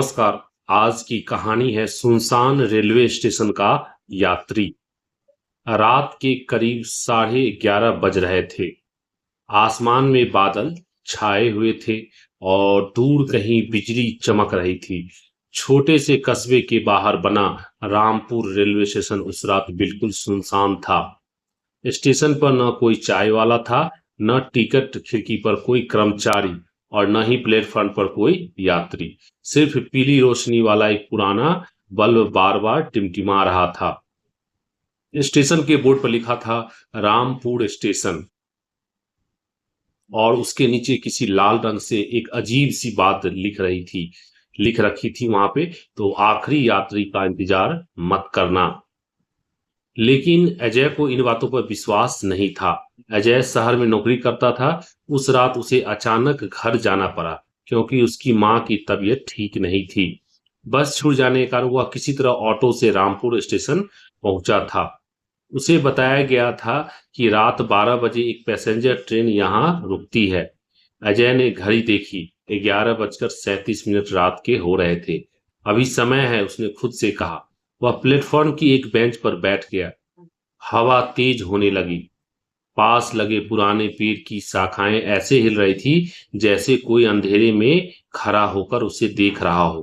नमस्कार। आज की कहानी है सुनसान रेलवे स्टेशन का यात्री। रात के करीब 11:30 बज रहे थे। आसमान में बादल छाए हुए थे और दूर कहीं बिजली चमक रही थी। छोटे से कस्बे के बाहर बना रामपुर रेलवे स्टेशन उस रात बिल्कुल सुनसान था। स्टेशन पर न कोई चाय वाला था, न टिकट खिड़की पर कोई कर्मचारी और न ही प्लेटफॉर्म पर कोई यात्री। सिर्फ पीली रोशनी वाला एक पुराना बल्ब बार बार टिमटिमा रहा था। स्टेशन के बोर्ड पर लिखा था रामपुर स्टेशन, और उसके नीचे किसी लाल रंग से एक अजीब सी बात लिख रखी थी वहां पे, तो आखिरी यात्री का इंतजार मत करना। लेकिन अजय को इन बातों पर विश्वास नहीं था। अजय शहर में नौकरी करता था। उस रात उसे अचानक घर जाना पड़ा क्योंकि उसकी मां की तबीयत ठीक नहीं थी। बस छूट जाने के कारण वह किसी तरह ऑटो से रामपुर स्टेशन पहुंचा था। उसे बताया गया था कि रात 12 बजे एक पैसेंजर ट्रेन यहाँ रुकती है। अजय ने घड़ी देखी। 11:37 रात के हो रहे थे। अभी समय है, उसने खुद से कहा। वह प्लेटफॉर्म की एक बेंच पर बैठ गया। हवा तेज होने लगी। पास लगे पुराने पेड़ की शाखाएं ऐसे हिल रही थी जैसे कोई अंधेरे में खड़ा होकर उसे देख रहा हो।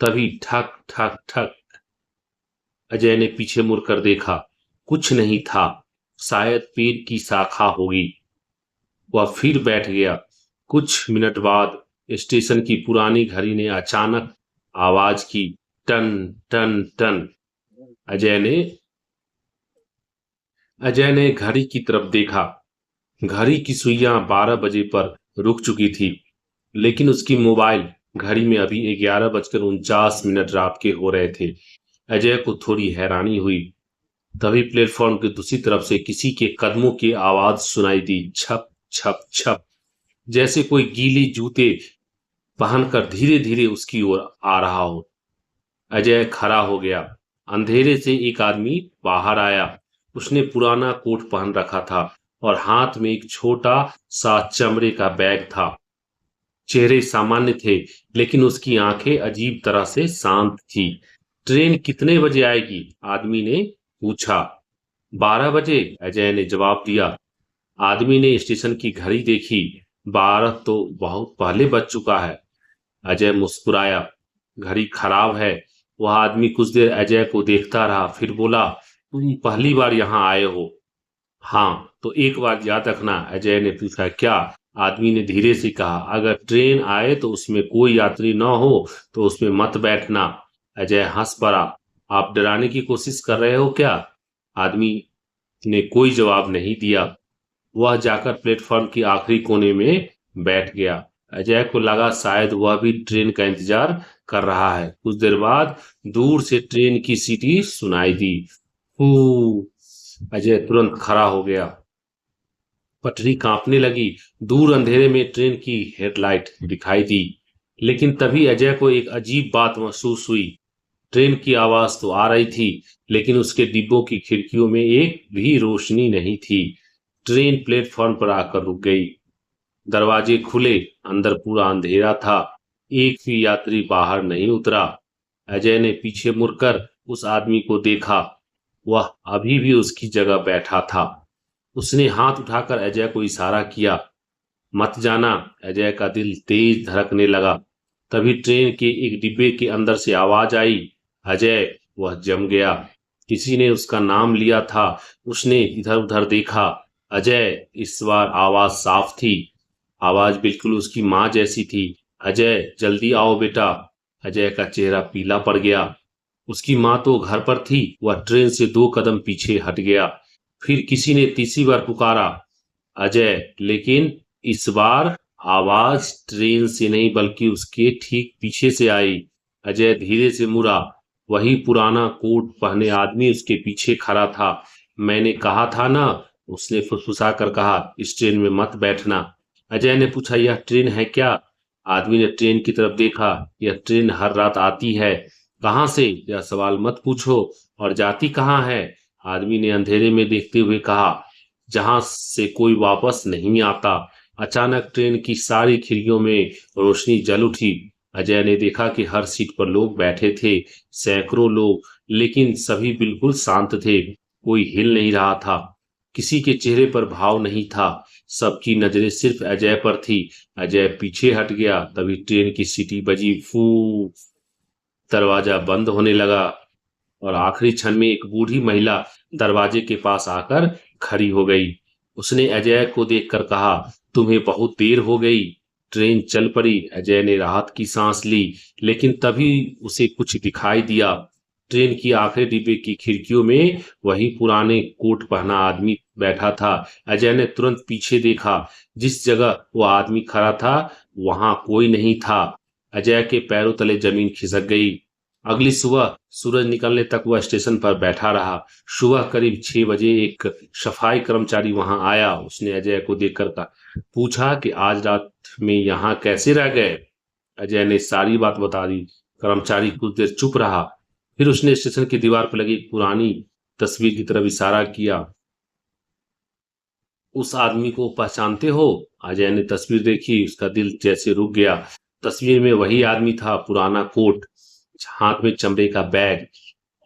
तभी ठक ठक ठक, अजय ने पीछे मुड़कर देखा। कुछ नहीं था, शायद पेड़ की शाखा होगी। वह फिर बैठ गया। कुछ मिनट बाद स्टेशन की पुरानी घड़ी ने अचानक आवाज की, टन टन टन। अजय ने अजय ने घड़ी की तरफ देखा। घड़ी की सुइयां 12 बजे पर रुक चुकी थी, लेकिन उसकी मोबाइल घड़ी में अभी 11:49 रात के हो रहे थे। अजय को थोड़ी हैरानी हुई। तभी प्लेटफॉर्म के दूसरी तरफ से किसी के कदमों की आवाज सुनाई दी, छप छप छप, जैसे कोई गीली जूते पहनकर धीरे धीरे उसकी ओर आ रहा हो। अजय खड़ा हो गया। अंधेरे से एक आदमी बाहर आया। उसने पुराना कोट पहन रखा था और हाथ में एक छोटा सा चमड़े का बैग था। चेहरे सामान्य थे, लेकिन उसकी आंखें अजीब तरह से शांत थी। ट्रेन कितने बजे आएगी? आदमी ने पूछा। 12 बजे, अजय ने जवाब दिया। आदमी ने स्टेशन की घड़ी देखी। 12 तो बहुत पहले बज चुका है। अजय मुस्कुराया। घड़ी खराब है। वह आदमी कुछ देर अजय को देखता रहा, फिर बोला, तुम पहली बार यहाँ आए हो? हाँ, तो एक बात याद रखना। अजय ने पूछा, क्या? आदमी ने धीरे से कहा, अगर ट्रेन आए तो उसमें कोई यात्री न हो तो उसमें मत बैठना। अजय हंस पड़ा। आप डराने की कोशिश कर रहे हो क्या? आदमी ने कोई जवाब नहीं दिया। वह जाकर प्लेटफॉर्म के आखिरी कोने में बैठ गया। अजय को लगा शायद वह भी ट्रेन का इंतजार कर रहा है। कुछ देर बाद दूर से ट्रेन की सीटी सुनाई दी। फू! अजय तुरंत खड़ा हो गया। पटरी कांपने लगी। दूर अंधेरे में ट्रेन की हेडलाइट दिखाई दी। लेकिन तभी अजय को एक अजीब बात महसूस हुई। ट्रेन की आवाज तो आ रही थी, लेकिन उसके डिब्बों की खिड़कियों में एक भी रोशनी नहीं थी। ट्रेन प्लेटफॉर्म पर आकर रुक गई। दरवाजे खुले। अंदर पूरा अंधेरा था। एक भी यात्री बाहर नहीं उतरा। अजय ने पीछे मुड़कर उस आदमी को देखा। वह अभी भी उसकी जगह बैठा था। उसने हाथ उठाकर अजय को इशारा किया। मत जाना। अजय का दिल तेज धड़कने लगा। तभी ट्रेन के एक डिब्बे के अंदर से आवाज आई, अजय। वह जम गया। किसी ने उसका नाम लिया था। उसने इधर उधर देखा। अजय। इस बार आवाज साफ थी। आवाज बिल्कुल उसकी माँ जैसी थी। अजय, जल्दी आओ बेटा। अजय का चेहरा पीला पड़ गया। उसकी माँ तो घर पर थी। वह ट्रेन से 2 कदम पीछे हट गया। फिर किसी ने तीसरी बार पुकारा, अजय, लेकिन इस बार आवाज ट्रेन से नहीं बल्कि उसके ठीक पीछे से आई। अजय धीरे से मुड़ा। वही पुराना कोट पहने आदमी उसके पीछे खड़ा था। मैंने कहा था ना, उसने फुसफुसा कर कहा, इस ट्रेन में मत बैठना। अजय ने पूछा, यह ट्रेन है क्या? आदमी ने ट्रेन की तरफ देखा। यह ट्रेन हर रात आती है। कहाँ से? यह सवाल मत पूछो। और जाती कहाँ है? आदमी ने अंधेरे में देखते हुए कहा, जहां से कोई वापस नहीं आता। अचानक ट्रेन की सारी खिड़कियों में रोशनी जल उठी। अजय ने देखा कि हर सीट पर लोग बैठे थे, सैकड़ों लोग, लेकिन सभी बिल्कुल शांत थे। कोई हिल नहीं रहा था, किसी के चेहरे पर भाव नहीं था। सबकी नजरें सिर्फ अजय पर थी। अजय पीछे हट गया, तभी ट्रेन की सीटी बजी, फू। दरवाजा बंद होने लगा और आखिरी क्षण में एक बूढ़ी महिला दरवाजे के पास आकर खड़ी हो गई। उसने अजय को देखकर कहा, तुम्हें बहुत देर हो गई। ट्रेन चल पड़ी। अजय ने राहत की सांस ली, लेकिन तभी उसे कुछ दिखाई दिया। ट्रेन की आखिरी डिब्बे की खिड़कियों में वही पुराने कोट पहना आदमी बैठा था। अजय ने तुरंत पीछे देखा। जिस जगह वो आदमी खड़ा था, वहां कोई नहीं था। अजय के पैरों तले जमीन खिसक गई। अगली सुबह सूरज निकलने तक वह स्टेशन पर बैठा रहा। सुबह करीब 6 बजे एक सफाई कर्मचारी वहां आया। उसने अजय को देखकर पूछा कि आज रात में यहाँ कैसे रह गए। अजय ने सारी बात बता दी। कर्मचारी कुछ देर चुप रहा, फिर उसने स्टेशन की दीवार पर लगी एक पुरानी तस्वीर की तरफ इशारा किया। उस आदमी को पहचानते हो? अजय ने तस्वीर देखी, उसका दिल जैसे रुक गया। तस्वीर में वही आदमी था, पुराना कोट, हाथ में चमड़े का बैग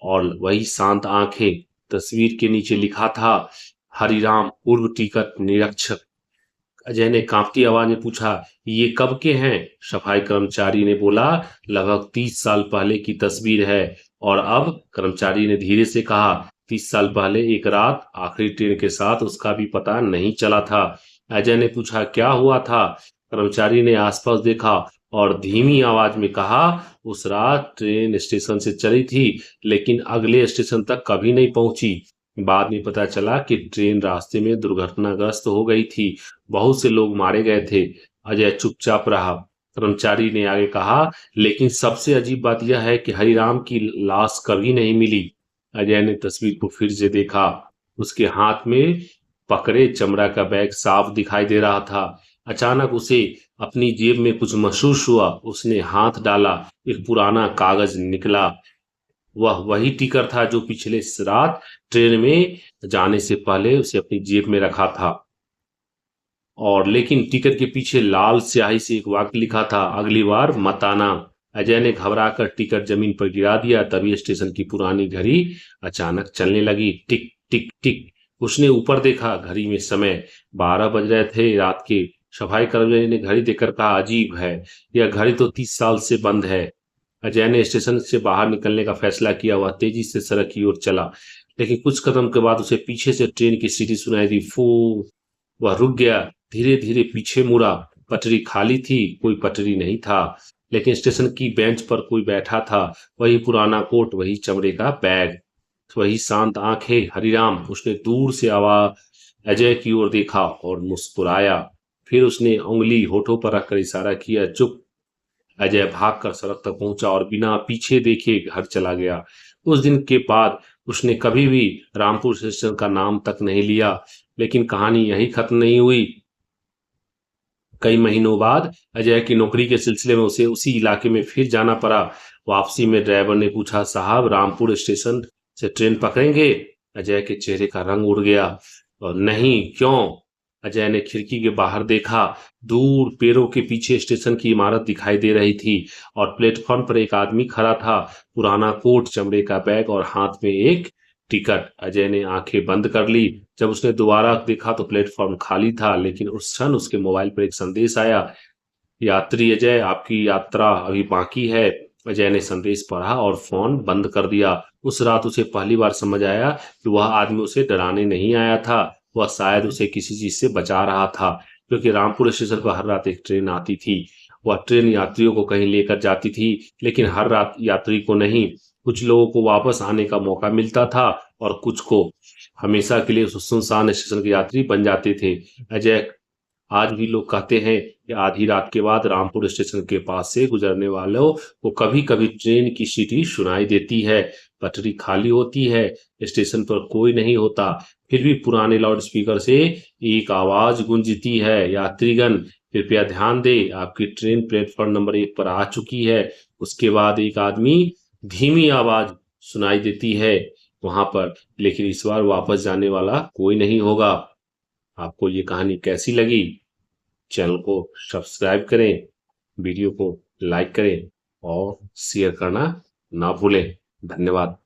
और वही शांत आंखें। तस्वीर के नीचे लिखा था, हरिराम पूर्व टिकट निरीक्षक। अजय ने कांपती आवाज में पूछा, ये कब के हैं? सफाई कर्मचारी ने बोला, लगभग 30 साल पहले की तस्वीर है। और अब? कर्मचारी ने धीरे से कहा, 30 साल पहले एक रात आखिरी ट्रेन के साथ उसका भी पता नहीं चला था। अजय ने पूछा, क्या हुआ था? कर्मचारी ने आसपास देखा और धीमी आवाज में कहा, उस रात ट्रेन स्टेशन से चली थी, लेकिन अगले स्टेशन तक कभी नहीं पहुंची। बाद में पता चला कि ट्रेन रास्ते में दुर्घटनाग्रस्त हो गई थी। बहुत से लोग मारे गए थे। अजय चुपचाप रहा। कर्मचारी ने आगे कहा, लेकिन सबसे अजीब बात यह है कि हरिराम की लाश कभी नहीं मिली। अजय ने तस्वीर को फिर से देखा। उसके हाथ में पकड़े चमड़ा का बैग साफ दिखाई दे रहा था। अचानक उसे अपनी जेब में कुछ महसूस हुआ। उसने हाथ डाला, एक पुराना कागज निकला। वह वही टिकट था जो पिछले रात ट्रेन में जाने से पहले उसे अपनी जेब में रखा था। और लेकिन टिकट के पीछे लाल स्याही से एक वाक्य लिखा था, अगली बार मत आना। अजय ने घबराकर टिकट जमीन पर गिरा दिया। तभी स्टेशन की पुरानी घड़ी अचानक चलने लगी, टिक टिक टिक। उसने ऊपर देखा, घड़ी में समय 12 बज रहे थे रात के। सफाई कर्मचारी ने घड़ी देखकर कहा, अजीब है, यह घड़ी तो 30 साल से बंद है। अजय ने स्टेशन से बाहर निकलने का फैसला किया। वह तेजी से सड़क की ओर चला, लेकिन कुछ कदम के बाद उसे पीछे से ट्रेन की सीटी सुनाई दी, फू। वह रुक गया, धीरे धीरे पीछे मुड़ा। पटरी खाली थी, कोई पटरी नहीं था, लेकिन स्टेशन की बेंच पर कोई बैठा था। वही पुराना कोट, वही चमड़े का बैग, वही शांत आंखें। हरिराम। उसने दूर से आवाज अजय की ओर देखा और मुस्कुराया। फिर उसने उंगली होठों पर रखकर इशारा किया, चुप। अजय भागकर सड़क तक पहुंचा और बिना पीछे देखे घर चला गया। उस दिन के बाद उसने कभी भी रामपुर स्टेशन का नाम तक नहीं लिया। लेकिन कहानी यही खत्म नहीं हुई। कई महीनों बाद अजय की नौकरी के सिलसिले में उसे उसी इलाके में फिर जाना पड़ा। वापसी में ड्राइवर ने पूछा, साहब रामपुर स्टेशन से ट्रेन पकड़ेंगे? अजय के चेहरे का रंग उड़ गया। और नहीं, क्यों? अजय ने खिड़की के बाहर देखा। दूर पेड़ों के पीछे स्टेशन की इमारत दिखाई दे रही थी और प्लेटफॉर्म पर एक आदमी खड़ा था, पुराना कोट, चमड़े का बैग और हाथ में एक टिकट। अजय ने आंखें बंद कर ली। जब उसने दोबारा देखा तो प्लेटफॉर्म खाली था, लेकिन उस क्षण उसके मोबाइल पर एक संदेश आया, यात्री अजय, आपकी यात्रा अभी बाकी है। अजय ने संदेश पढ़ा और फोन बंद कर दिया। उस रात उसे पहली बार समझ आया कि वह आदमी उसे डराने नहीं आया था, वह शायद उसे किसी चीज से बचा रहा था। क्योंकि रामपुर स्टेशन पर हर रात एक ट्रेन आती थी। वह ट्रेन यात्रियों को कहीं लेकर जाती थी, लेकिन हर रात यात्री को नहीं। कुछ लोगों को वापस आने का मौका मिलता था और कुछ को हमेशा के लिए उस सुनसान स्टेशन के यात्री बन जाते थे। अजय। आज भी लोग कहते हैं कि आधी रात के बाद रामपुर स्टेशन के पास से गुजरने वालों को कभी कभी ट्रेन की सीटी सुनाई देती है। पटरी खाली होती है, स्टेशन पर कोई नहीं होता, फिर भी पुराने लाउड स्पीकर से एक आवाज गूंजती है, यात्रीगण कृपया ध्यान दें, आपकी ट्रेन प्लेटफॉर्म नंबर 1 पर आ चुकी है। उसके बाद एक आदमी धीमी आवाज सुनाई देती है वहां पर, लेकिन इस बार वापस जाने वाला कोई नहीं होगा। आपको ये कहानी कैसी लगी? चैनल को सब्सक्राइब करें, वीडियो को लाइक करें और शेयर करना ना भूलें। धन्यवाद।